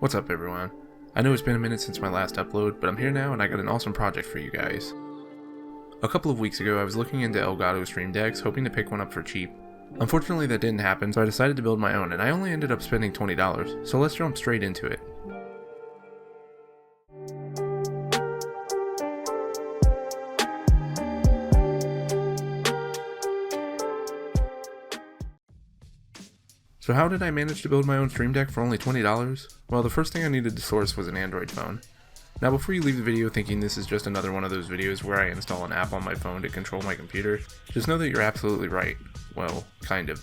What's up everyone? I know it's been a minute since my last upload, but I'm here now and I got an awesome project for you guys. A couple of weeks ago I was looking into Elgato Stream Decks, hoping to pick one up for cheap. Unfortunately that didn't happen, so I decided to build my own, and I only ended up spending $20, so let's jump straight into it. So how did I manage to build my own Stream Deck for only $20? Well, the first thing I needed to source was an Android phone. Now before you leave the video thinking this is just another one of those videos where I install an app on my phone to control my computer, just know that you're absolutely right. Well, kind of.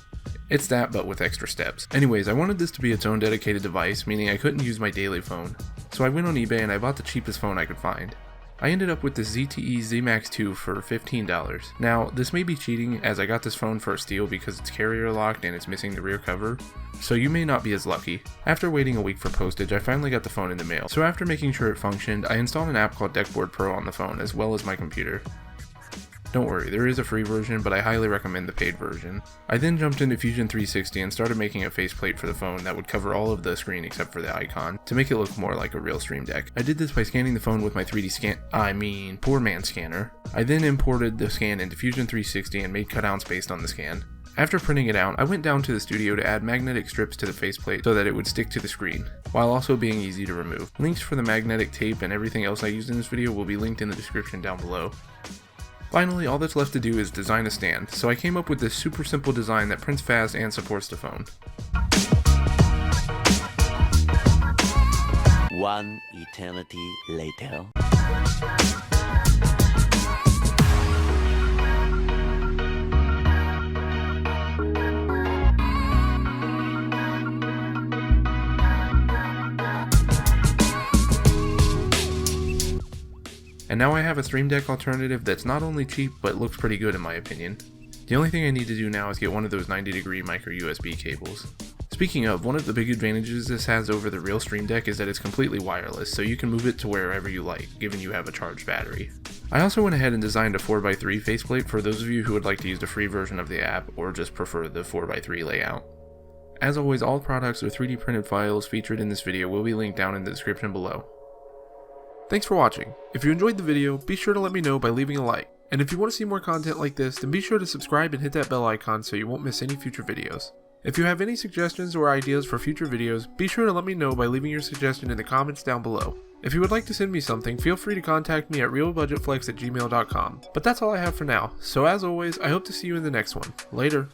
It's that, but with extra steps. Anyways, I wanted this to be its own dedicated device, meaning I couldn't use my daily phone. So I went on eBay and I bought the cheapest phone I could find. I ended up with the ZTE ZMax 2 for $15. Now, this may be cheating as I got this phone for a steal because it's carrier locked and it's missing the rear cover, so you may not be as lucky. After waiting a week for postage, I finally got the phone in the mail. So after making sure it functioned, I installed an app called Deckboard Pro on the phone as well as my computer. Don't worry, there is a free version, but I highly recommend the paid version. I then jumped into Fusion 360 and started making a faceplate for the phone that would cover all of the screen except for the icon, to make it look more like a real Stream Deck. I did this by scanning the phone with my 3D Poor Man scanner. I then imported the scan into Fusion 360 and made cutouts based on the scan. After printing it out, I went down to the studio to add magnetic strips to the faceplate so that it would stick to the screen, while also being easy to remove. Links for the magnetic tape and everything else I used in this video will be linked in the description down below. Finally, all that's left to do is design a stand, so I came up with this super simple design that prints fast and supports the phone. One eternity later. And now I have a Stream Deck alternative that's not only cheap, but looks pretty good in my opinion. The only thing I need to do now is get one of those 90-degree micro USB cables. Speaking of, one of the big advantages this has over the real Stream Deck is that it's completely wireless, so you can move it to wherever you like, given you have a charged battery. I also went ahead and designed a 4x3 faceplate for those of you who would like to use the free version of the app, or just prefer the 4x3 layout. As always, all products or 3D printed files featured in this video will be linked down in the description below. Thanks for watching. If you enjoyed the video, be sure to let me know by leaving a like. And if you want to see more content like this, then be sure to subscribe and hit that bell icon so you won't miss any future videos. If you have any suggestions or ideas for future videos, be sure to let me know by leaving your suggestion in the comments down below. If you would like to send me something, feel free to contact me at realbudgetflex@gmail.com. But that's all I have for now, so as always, I hope to see you in the next one. Later.